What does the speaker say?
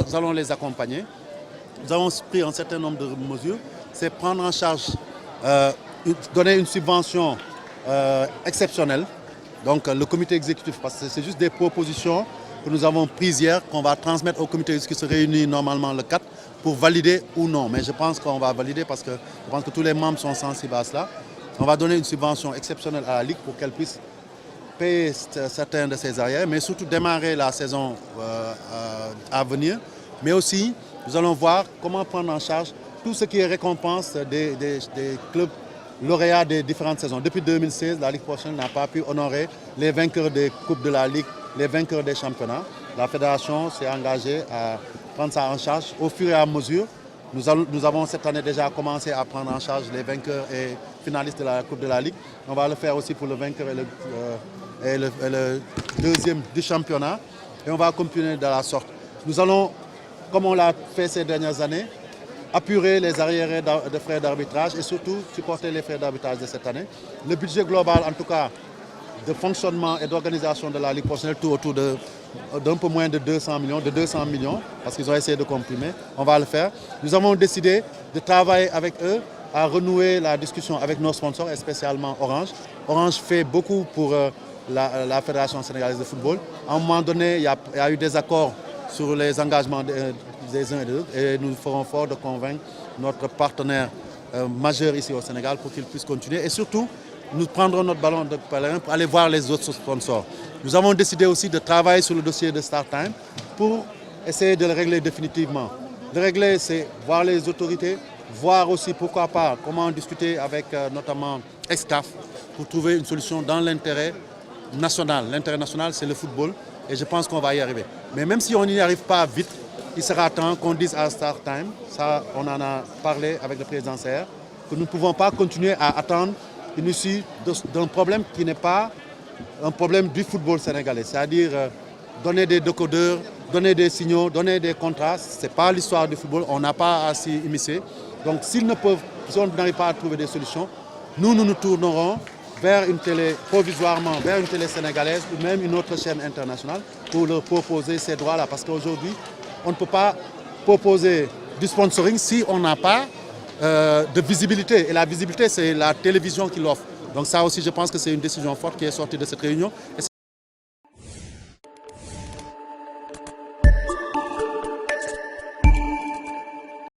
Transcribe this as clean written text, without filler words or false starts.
nous allons les accompagner. Nous avons pris un certain nombre de mesures. C'est prendre en charge, donner une subvention exceptionnelle. Donc le comité exécutif, parce que c'est juste des propositions que nous avons prises hier, qu'on va transmettre au comité exécutif qui se réunit normalement le 4 pour valider ou non. Mais je pense qu'on va valider parce que je pense que tous les membres sont sensibles à cela. On va donner une subvention exceptionnelle à la Ligue pour qu'elle puisse payer certains de ses arrières, mais surtout démarrer la saison à venir. Mais aussi, nous allons voir comment prendre en charge tout ce qui est récompense des clubs lauréats des différentes saisons. Depuis 2016, la Ligue professionnelle n'a pas pu honorer les vainqueurs des Coupes de la Ligue, les vainqueurs des championnats. La fédération s'est engagée à prendre ça en charge au fur et à mesure. Nous avons cette année déjà commencé à prendre en charge les vainqueurs et finalistes de la Coupe de la Ligue. On va le faire aussi pour le vainqueur et le deuxième du championnat. Et on va continuer de la sorte. Nous allons, comme on l'a fait ces dernières années, apurer les arriérés de frais d'arbitrage et surtout supporter les frais d'arbitrage de cette année. Le budget global, en tout cas, de fonctionnement et d'organisation de la Ligue professionnelle, tout autour d'un peu moins de 200 millions, parce qu'ils ont essayé de comprimer. On va le faire. Nous avons décidé de travailler avec eux à renouer la discussion avec nos sponsors, et spécialement Orange. Orange fait beaucoup pour la Fédération sénégalaise de football. À un moment donné, il y a eu des accords sur les engagements des uns et des autres, et nous ferons fort de convaincre notre partenaire majeur ici au Sénégal pour qu'il puisse continuer. Et surtout, nous prendrons notre ballon de pèlerin pour aller voir les autres sponsors. Nous avons décidé aussi de travailler sur le dossier de StarTime pour essayer de le régler définitivement. Le régler, c'est voir les autorités, voir aussi, pourquoi pas, comment discuter avec notamment Excaf pour trouver une solution dans l'intérêt national. L'intérêt national, c'est le football et je pense qu'on va y arriver. Mais même si on n'y arrive pas vite, il sera temps qu'on dise à StarTime, ça on en a parlé avec le président CR, que nous ne pouvons pas continuer à attendre une issue d'un problème qui n'est pas un problème du football sénégalais. C'est-à-dire donner des décodeurs, donner des signaux, donner des contrats, ce n'est pas l'histoire du football, on n'a pas à s'y immiscer. Donc si on n'arrive pas à trouver des solutions, nous nous tournerons vers une télé, provisoirement, vers une télé sénégalaise ou même une autre chaîne internationale pour leur proposer ces droits-là. Parce qu'aujourd'hui, on ne peut pas proposer du sponsoring si on n'a pas de visibilité. Et la visibilité, c'est la télévision qui l'offre. Donc ça aussi, je pense que c'est une décision forte qui est sortie de cette réunion.